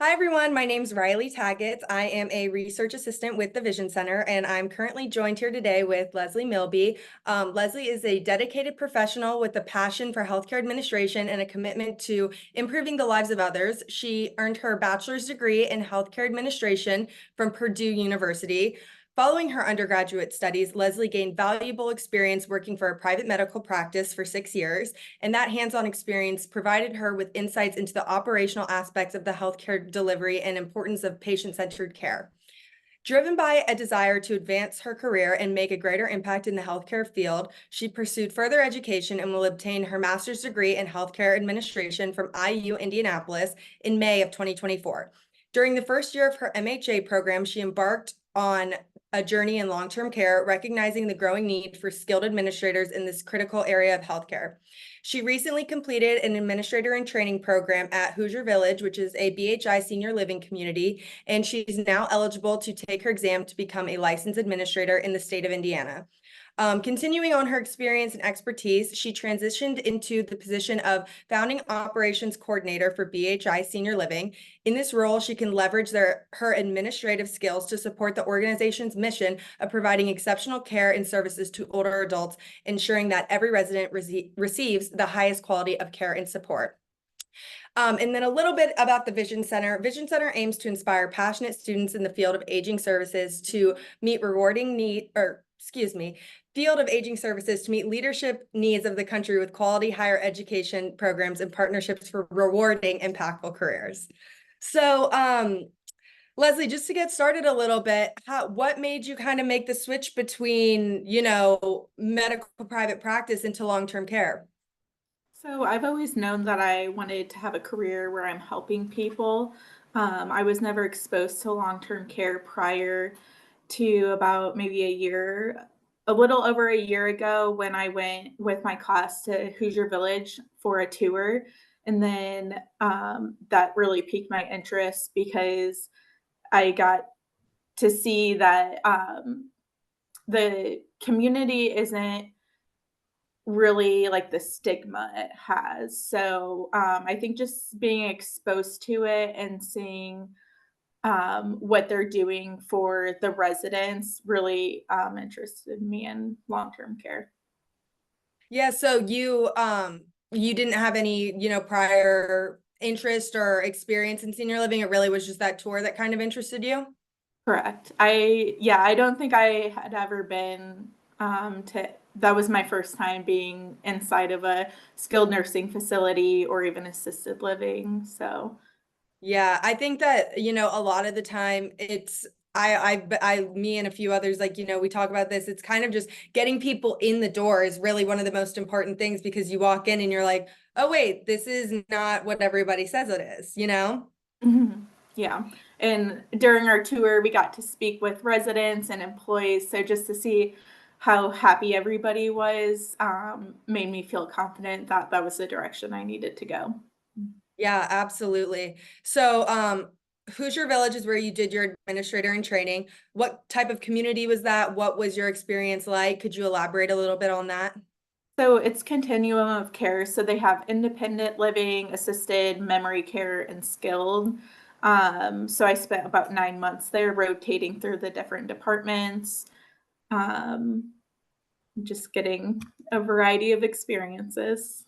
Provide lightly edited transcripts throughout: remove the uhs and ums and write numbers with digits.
Hi, everyone. My name's Tagatz. I am a research assistant with the Vision Center, and I'm currently joined here today with Leslee Milby. Leslee is a dedicated professional with a passion for healthcare administration and a commitment to improving the lives of others. She earned her bachelor's degree in healthcare administration from Purdue University. Following her undergraduate studies, Leslee gained valuable experience working for a private medical practice for 6 years, and that hands-on experience provided her with insights into the operational aspects of the healthcare delivery and importance of patient-centered care. Driven by a desire to advance her career and make a greater impact in the healthcare field, she pursued further education and will obtain her master's degree in healthcare administration from IU Indianapolis in May of 2024. During the first year of her MHA program, she embarked on a journey in long-term care, recognizing the growing need for skilled administrators in this critical area of healthcare. She recently completed an administrator in training program at Hoosier Village, which is a BHI senior living community, and she's now eligible to take her exam to become a licensed administrator in the state of Indiana. Continuing on her experience and expertise, she transitioned into the position of founding operations coordinator for BHI Senior Living. In this role, she can leverage her administrative skills to support the organization's mission of providing exceptional care and services to older adults, ensuring that every resident receives the highest quality of care and support. And then a little bit about the Vision Center. Vision Center aims to inspire passionate students in the field of aging services to meet field of aging services to meet leadership needs of the country with quality higher education programs and partnerships for rewarding, impactful careers. So, Leslee, just to get started a little bit, what made you kind of make the switch between, medical private practice into long-term care? So I've always known that I wanted to have a career where I'm helping people. I was never exposed to long-term care prior to about maybe a little over a year ago when I went with my class to Hoosier Village for a tour. And then that really piqued my interest because I got to see that the community isn't really like the stigma it has. So I think just being exposed to it and seeing what they're doing for the residents really interested me in long-term care. Yeah, so you didn't have any, prior interest or experience in senior living. It really was just that tour that kind of interested you? Correct. I don't think I had ever been to that was my first time being inside of a skilled nursing facility or even assisted living. So Yeah, I think that, a lot of the time me and a few others, like, we talk about this. It's kind of just getting people in the door is really one of the most important things because you walk in and you're like, oh, wait, this is not what everybody says it is, mhm. Yeah. And during our tour, we got to speak with residents and employees. So just to see how happy everybody was made me feel confident that that was the direction I needed to go. Yeah, absolutely. So, Hoosier Village is where you did your administrator in training. What type of community was that? What was your experience like? Could you elaborate a little bit on that? So it's continuum of care. So they have independent living, assisted, memory care, and skilled. So I spent about 9 months there rotating through the different departments. Um, just getting a variety of experiences.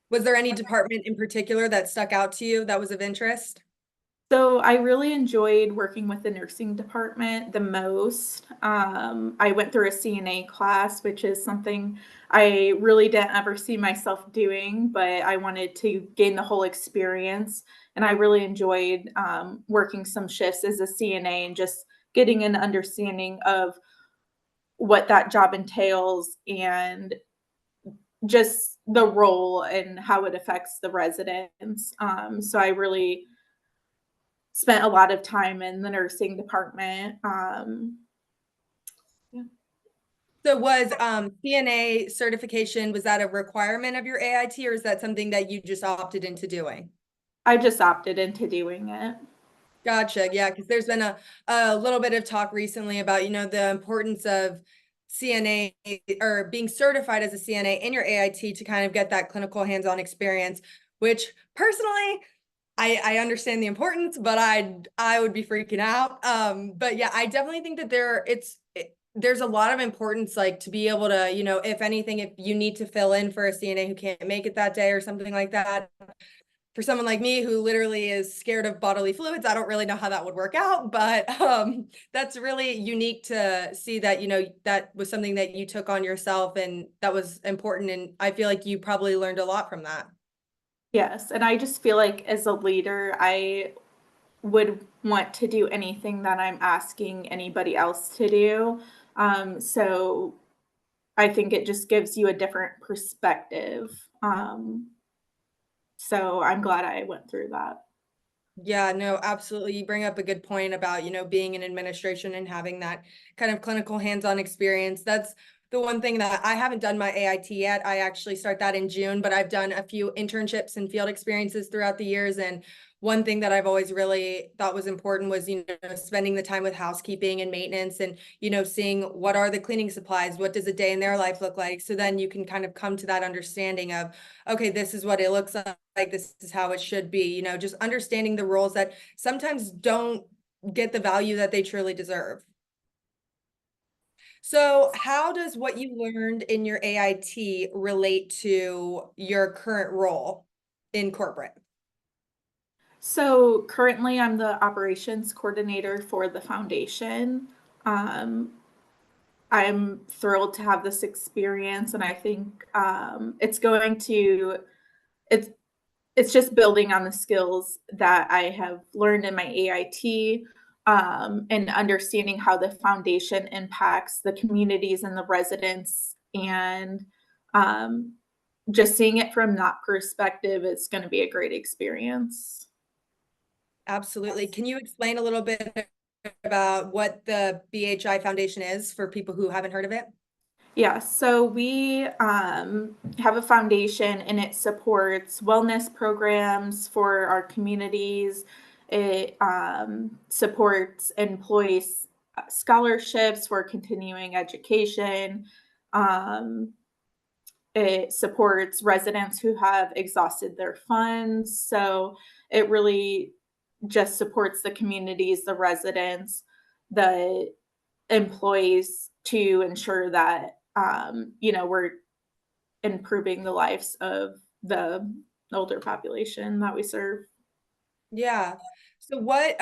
Was there any department in particular that stuck out to you that was of interest? So I really enjoyed working with the nursing department the most. I went through a CNA class, which is something I really didn't ever see myself doing, but I wanted to gain the whole experience. And I really enjoyed working some shifts as a CNA and just getting an understanding of what that job entails and just the role and how it affects the residents. So I really spent a lot of time in the nursing department. Yeah. So was CNA certification, was that a requirement of your AIT or is that something that you just opted into doing? I just opted into doing it. Gotcha. Yeah, because there's been a little bit of talk recently about, the importance of CNA or being certified as a CNA in your AIT to kind of get that clinical hands-on experience, which personally I understand the importance, but I would be freaking out. But yeah, I definitely think that there's a lot of importance, like to be able to, if anything, if you need to fill in for a CNA who can't make it that day or something like that. For someone like me who literally is scared of bodily fluids, I don't really know how that would work out, but that's really unique to see that, that was something that you took on yourself and that was important. And I feel like you probably learned a lot from that. Yes, and I just feel like as a leader, I would want to do anything that I'm asking anybody else to do. So I think it just gives you a different perspective. So I'm glad I went through that. Yeah, no, absolutely. You bring up a good point about, being in administration and having that kind of clinical hands-on experience. That's the one thing that I haven't done my AIT yet. I actually start that in June, but I've done a few internships and field experiences throughout the years. And one thing that I've always really thought was important was, spending the time with housekeeping and maintenance and, seeing what are the cleaning supplies, what does a day in their life look like? So then you can kind of come to that understanding of, okay, this is what it looks like, this is how it should be, just understanding the roles that sometimes don't get the value that they truly deserve. So how does what you learned in your AIT relate to your current role in corporate? So currently, I'm the operations coordinator for the foundation. Um, I'm thrilled to have this experience, and I think it's going to it's it's just building on the skills that I have learned in my AIT, and understanding how the foundation impacts the communities and the residents, and um, just seeing it from that perspective is going to be a great experience. Absolutely. Can you explain a little bit about what the BHI Foundation is for people who haven't heard of it? Yeah, so we have a foundation and it supports wellness programs for our communities. It supports employees' scholarships for continuing education. Um, it supports residents who have exhausted their funds. So it really just supports the communities, the residents, the employees to ensure that we're improving the lives of the older population that we serve. Yeah. So what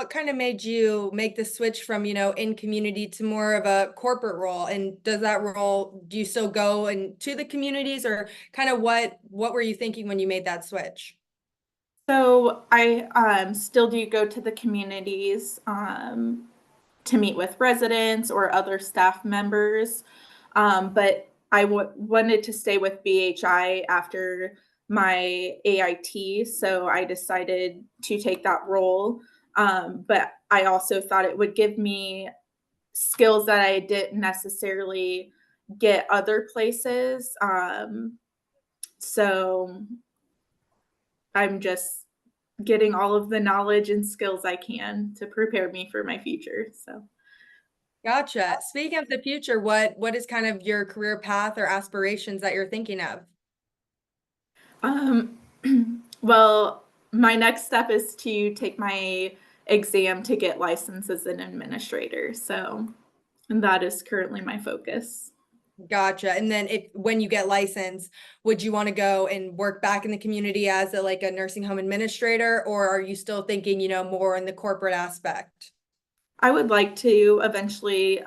kind of made you make the switch from, in community to more of a corporate role? And does that role, do you still go into the communities or kind of what were you thinking when you made that switch? So I still do go to the communities to meet with residents or other staff members, but I wanted to stay with BHI after my AIT, so I decided to take that role. But I also thought it would give me skills that I didn't necessarily get other places. So I'm just getting all of the knowledge and skills I can to prepare me for my future. So, Gotcha. Speaking of the future, what is kind of your career path or aspirations that you're thinking of? um, well, my next step is to take my exam to get licensed as an administrator. So, and that is currently my focus. Gotcha. And then if when you get licensed, would you want to go and work back in the community as a nursing home administrator, or are you still thinking, more in the corporate aspect? I would like to eventually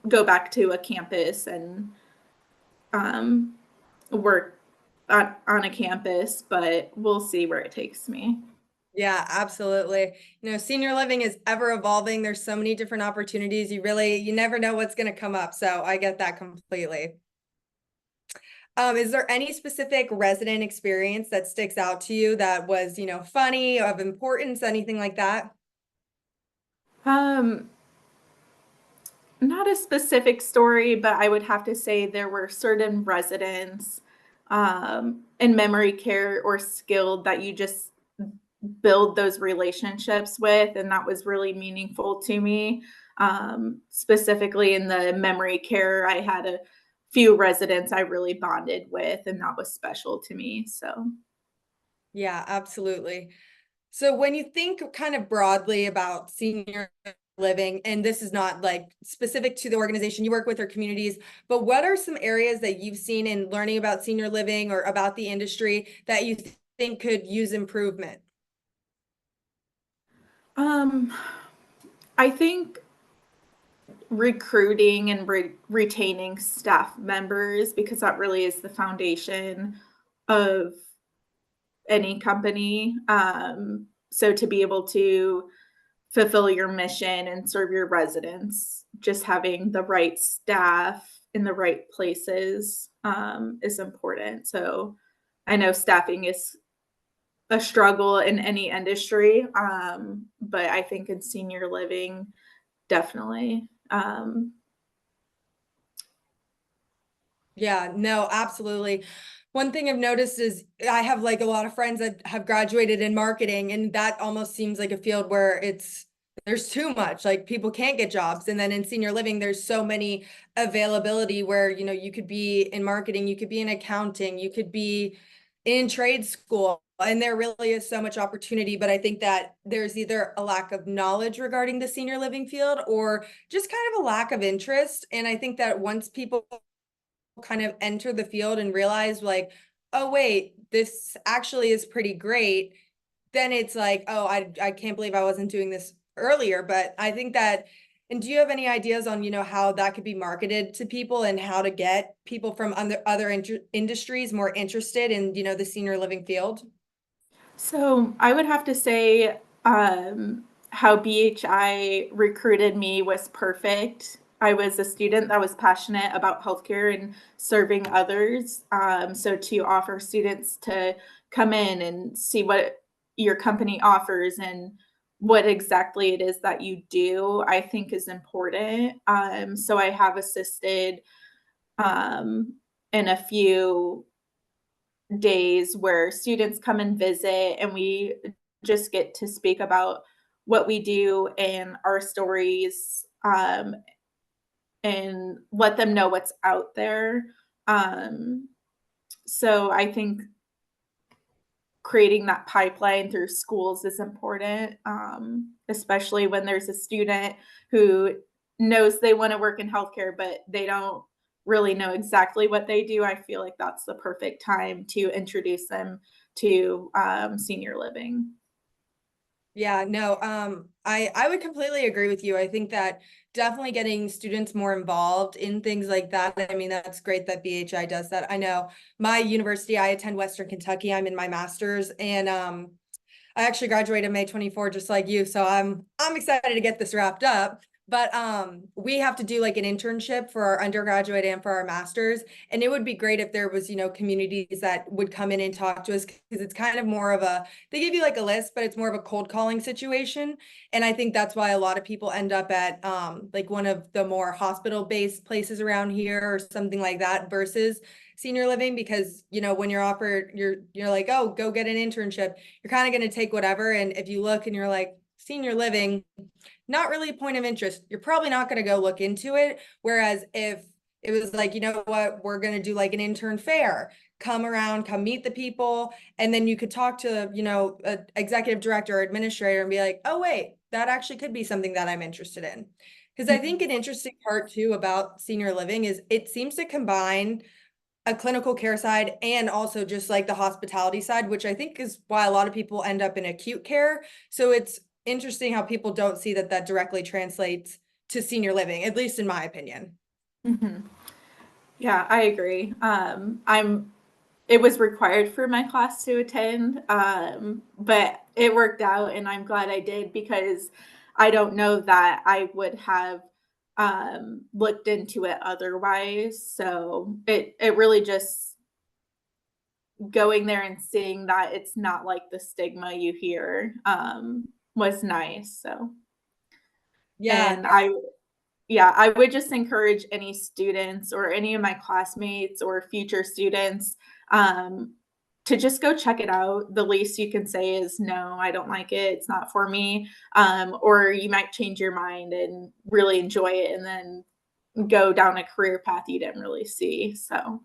go back to a campus and um, work on a campus, but we'll see where it takes me. Yeah, absolutely. Senior living is ever evolving. There's so many different opportunities. You never know what's going to come up. So I get that completely. Is there any specific resident experience that sticks out to you that was, funny, of importance, anything like that? Um, Not a specific story, but I would have to say there were certain residents in memory care or skilled that you just build those relationships with, and that was really meaningful to me. Specifically in the memory care, I had a few residents I really bonded with, and that was special to me. So, Yeah, absolutely. So when you think kind of broadly about senior living, and this is not like specific to the organization you work with or communities, but what are some areas that you've seen in learning about senior living or about the industry that you think could use improvement? Um, I think recruiting and retaining staff members, because that really is the foundation of any company. So to be able to fulfill your mission and serve your residents, just having the right staff in the right places is important. So I know staffing is a struggle in any industry, but I think in senior living, definitely. Yeah, no, absolutely. One thing I've noticed is I have like a lot of friends that have graduated in marketing, and that almost seems like a field where there's too much, like people can't get jobs. And then in senior living, there's so many availability where, you could be in marketing, you could be in accounting, you could be in trade school, and there really is so much opportunity. But I think that there's either a lack of knowledge regarding the senior living field or just kind of a lack of interest. And I think that once people kind of enter the field and realize like, oh wait, this actually is pretty great, then it's like, oh, I can't believe I wasn't doing this earlier. But I think that, and do you have any ideas on, how that could be marketed to people and how to get people from other industries more interested in, the senior living field? So I would have to say how BHI recruited me was perfect. I was a student that was passionate about healthcare and serving others. So to offer students to come in and see what your company offers and what exactly it is that you do, I think is important. So I have assisted um, in a few days where students come and visit and we just get to speak about what we do and our stories, and let them know what's out there. Um, so I think creating that pipeline through schools is important, especially when there's a student who knows they want to work in healthcare, but they don't really know exactly what they do. I feel like that's the perfect time to introduce them to senior living. Yeah, no, I would completely agree with you. I think that definitely getting students more involved in things like that. I mean, that's great that BHI does that. I know my university, I attend Western Kentucky. I'm in my master's, and I actually graduated May 24, just like you. So I'm excited to get this wrapped up. But we have to do like an internship for our undergraduate and for our masters. And it would be great if there was, communities that would come in and talk to us, because it's kind of more of they give you like a list, but it's more of a cold calling situation. And I think that's why a lot of people end up at like one of the more hospital-based places around here or something like that versus senior living, because when you're offered, you're like, oh, go get an internship, you're kind of going to take whatever. And if you look and you're like, senior living, not really a point of interest, you're probably not going to go look into it. Whereas if it was like, what, we're going to do like an intern fair, come around, come meet the people, and then you could talk to, an executive director or administrator and be like, oh, wait, that actually could be something that I'm interested in. Because I think an interesting part too about senior living is it seems to combine a clinical care side and also just like the hospitality side, which I think is why a lot of people end up in acute care. So it's interesting how people don't see that directly translates to senior living, at least in my opinion. Mhm. Yeah, I agree. It was required for my class to attend, but it worked out and I'm glad I did because I don't know that I would have looked into it otherwise. So it really just going there and seeing that it's not like the stigma you hear was nice. So Yeah. and I yeah, I would just encourage any students or any of my classmates or future students um, to just go check it out. The least you can say is, no, I don't like it. It's not for me. Or you might change your mind and really enjoy it and then go down a career path you didn't really see. So,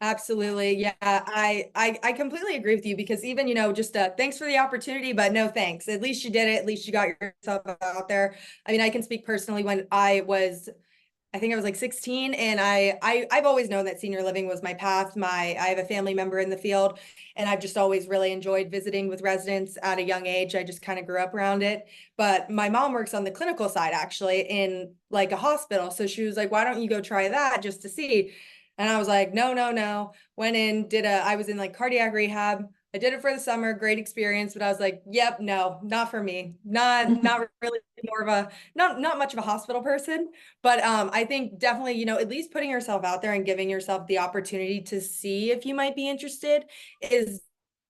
Absolutely. Yeah. I completely agree with you because even, just thanks for the opportunity, but no thanks. At least you did it. At least you got yourself out there. I mean, I can speak personally when I think I was like 16 and I've always known that senior living was my path. I have a family member in the field and I've just always really enjoyed visiting with residents at a young age. I just kind of grew up around it. But my mom works on the clinical side actually in like a hospital. So she was like, why don't you go try that just to see? And I was like, no, no, no. Went in, I was in like cardiac rehab. I did it for the summer, great experience, but I was like, yep, no, not for me. Not really more of a not much of a hospital person. But I think definitely, at least putting yourself out there and giving yourself the opportunity to see if you might be interested is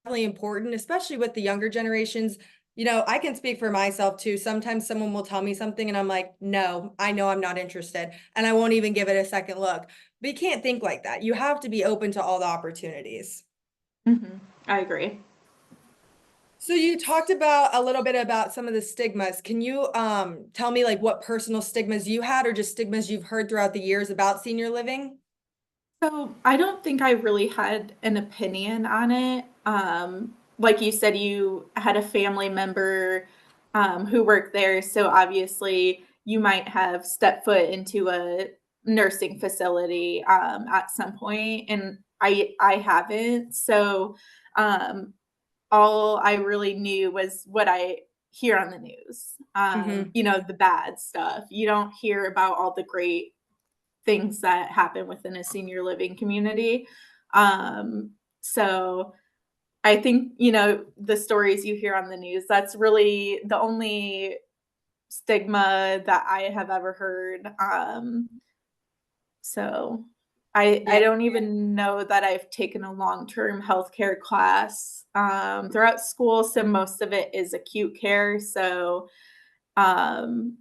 definitely important, especially with the younger generations. I can speak for myself too. Sometimes someone will tell me something and I'm like, no, I know I'm not interested. And I won't even give it a second look. But you can't think like that. You have to be open to all the opportunities. I agree. So you talked about a little bit about some of the stigmas. Can you tell me like what personal stigmas you had or just stigmas you've heard throughout the years about senior living? So I don't think I really had an opinion on it. Like you said, you had a family member who worked there, so obviously you might have stepped foot into a nursing facility at some point, and I haven't. So um, all I really knew was what I hear on the news. Hmm. The bad stuff. You don't hear about all the great things that happen within a senior living community. So I think, the stories you hear on the news, that's really the only stigma that I have ever heard. So I Yeah. don't even know that I've taken a long-term healthcare class throughout school. So most of it is acute care. So um,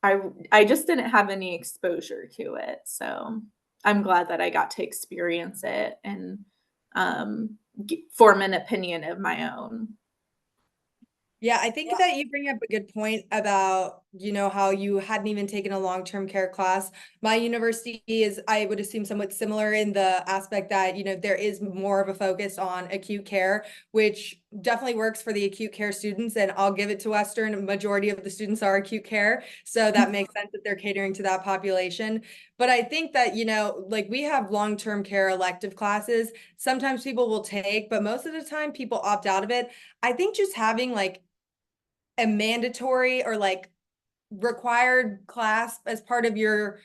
I just didn't have any exposure to it, so I'm glad that I got to experience it and, form an opinion of my own. Yeah, I think that you bring up a good point about, how you hadn't even taken a long-term care class. My university is, I would assume, somewhat similar in the aspect that, there is more of a focus on acute care, which definitely works for the acute care students. And I'll give it to Western, a majority of the students are acute care. So that makes sense that they're catering to that population. But I think that, like we have long-term care elective classes. Sometimes people will take, but most of the time people opt out of it. I think just having like a mandatory or like required class as part of your,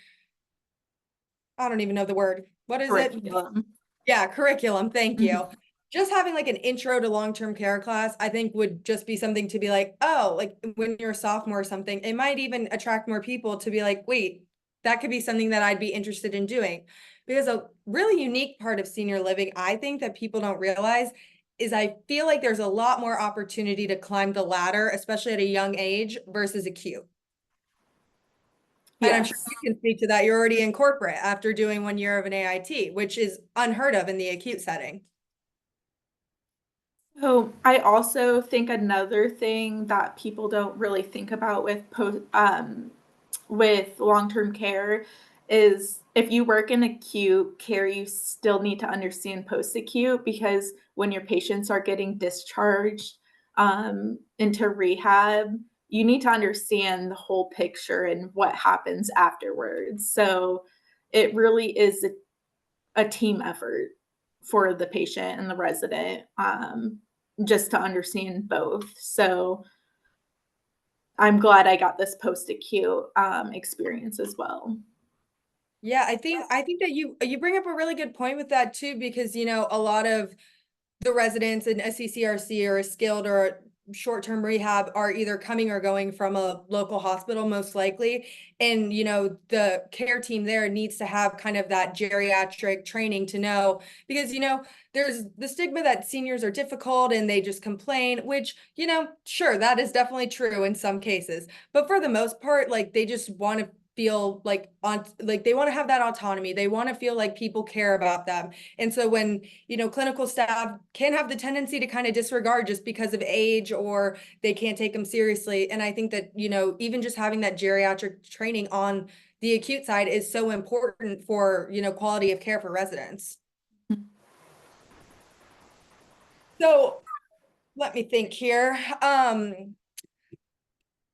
I don't even know the word. What is it? Curriculum. Yeah, curriculum. Thank Mhm. you. Just having like an intro to long-term care class, I think would just be something to be like, oh, like when you're a sophomore or something, it might even attract more people to be like, wait, that could be something that I'd be interested in doing. Because a really unique part of senior living, I think that people don't realize is I feel like there's a lot more opportunity to climb the ladder, especially at a young age versus acute. And I'm sure Yes. you can speak to that. You're already in corporate after doing 1 year of an AIT, which is unheard of in the acute setting. So I also think another thing that people don't really think about with long-term care is if you work in acute care, you still need to understand post-acute because when your patients are getting discharged into rehab, you need to understand the whole picture and what happens afterwards. So it really is a team effort for the patient and the resident, just to understand both. So I'm glad I got this post-acute experience as well. Yeah, I think that you bring up a really good point with that too, because a lot of the residents in SCCRC or a skilled or short-term rehab are either coming or going from a local hospital, most likely. And, the care team there needs to have kind of that geriatric training to know, because, there's the stigma that seniors are difficult and they just complain, which, sure, that is definitely true in some cases. But for the most part, like they just want to feel like like they want to have that autonomy. They want to feel like people care about them. And so when clinical staff can have the tendency to kind of disregard just because of age or they can't take them seriously. And I think that, even just having that geriatric training on the acute side is so important for, quality of care for residents. So let me think here.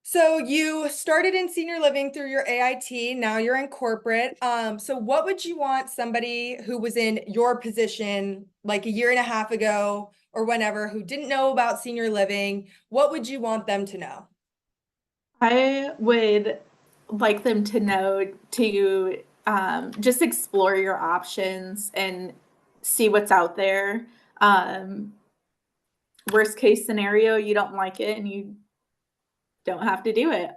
So you started in senior living through your AIT, now you're in corporate. So what would you want somebody who was in your position like a year and a half ago or whenever who didn't know about senior living, what would you want them to know? I would like them to know to just explore your options and see what's out there. Um, Worst case scenario, you don't like it and you don't have to do it.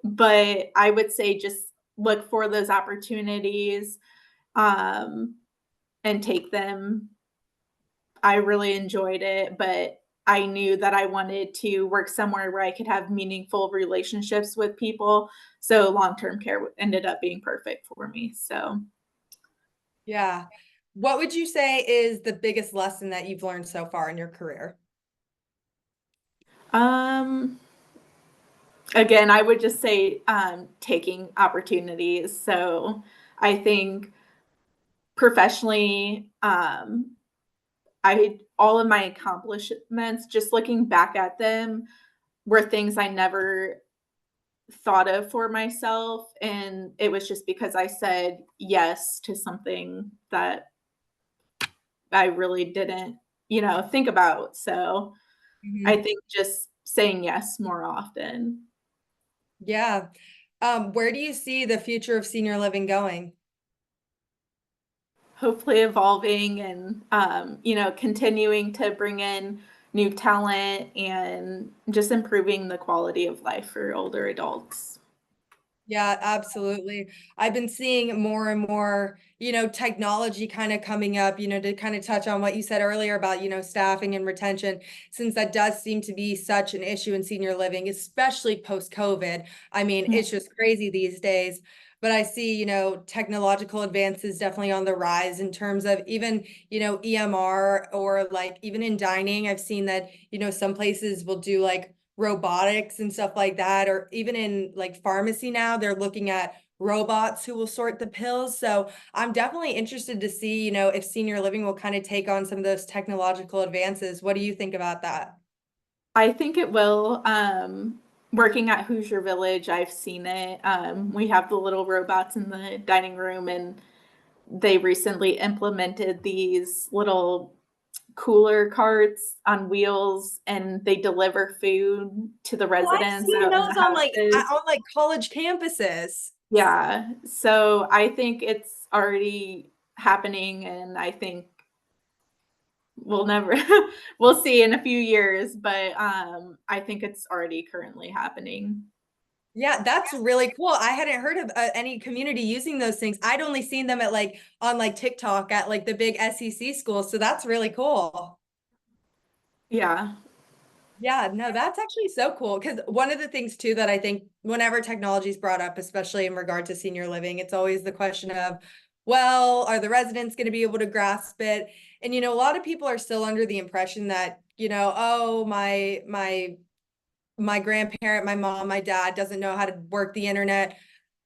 But I would say just look for those opportunities um, and take them. I really enjoyed it, but I knew that I wanted to work somewhere where I could have meaningful relationships with people. So long-term care ended up being perfect for me. So, Yeah. What would you say is the biggest lesson that you've learned so far in your career? um, again, I would just say taking opportunities. So I think professionally, I all of my accomplishments, just looking back at them, were things I never thought of for myself, and it was just because I said yes to something that I really didn't, think about. So, I Mhm. think just saying yes more often, Yeah. Where do you see the future of senior living going? hopefully evolving and, continuing to bring in new talent and just improving the quality of life for older adults. Yeah, absolutely. I've been seeing more and more, technology kind of coming up, to kind of touch on what you said earlier about, staffing and retention, since that does seem to be such an issue in senior living, especially post-COVID. I mean, Mhm. it's just crazy these days. But I see, technological advances definitely on the rise in terms of even, EMR or like even in dining. I've seen that, some places will do like robotics and stuff like that, or even in like pharmacy now, they're looking at robots who will sort the pills. So I'm definitely interested to see, if senior living will kind of take on some of those technological advances. What do you think about that? I think it will. Working at Hoosier Village, I've seen it. We have the little robots in the dining room, and they recently implemented these little cooler carts on wheels, and they deliver food to the Oh, I've residents seen out in the those on houses. like college campuses. Yeah, so I think it's already happening, and I think we'll never we'll see in a few years, but I think it's already currently happening. Yeah, that's really cool. I hadn't heard of any community using those things. I'd only seen them at like on like TikTok at like the big SEC schools. So that's really cool. Yeah. Yeah, no, that's actually so cool. Because one of the things too that I think whenever technology is brought up, especially in regard to senior living, it's always the question of, well, are the residents going to be able to grasp it? And a lot of people are still under the impression that, oh, my grandparent, my mom, my dad doesn't know how to work the internet.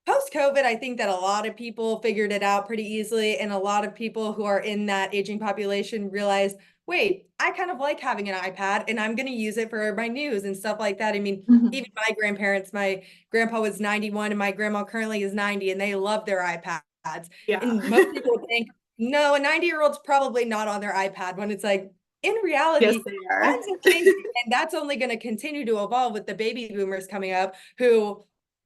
Post COVID, I think that a lot of people figured it out pretty easily. And a lot of people who are in that aging population realize, wait, I kind of like having an iPad and I'm going to use it for my news and stuff like that. I mean, Mhm. even my grandparents, my grandpa was 91 and my grandma currently is 90 and they love their iPads. Yeah. And most people think, no, a 90-year-old's probably not on their iPad when it's like, in Yes, reality, they are. times have changed and that's only going to continue to evolve with the baby boomers coming up who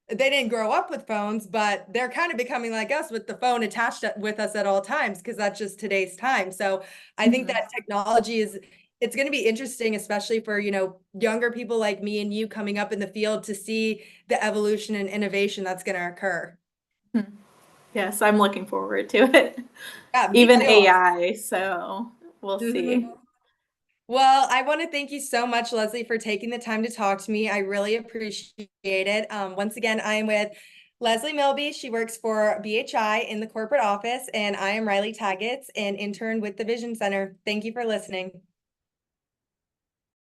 they didn't grow up with phones, but they're kind of becoming like us with the phone attached with us at all times because that's just today's time. So I think Mhm. that technology is it's going to be interesting, especially for, younger people like me and you coming up in the field to see the evolution and innovation that's going to occur. Mhm. Yes, I'm looking forward to it. Yeah, me Even too. AI, so we'll see. Mhm. Well, I want to thank you so much, Leslie, for taking the time to talk to me. I really appreciate it. Once again, I am with Leslee Milby. She works for BHI in the corporate office, and I am Riley Tagatz, an intern with the Vision Center. Thank you for listening.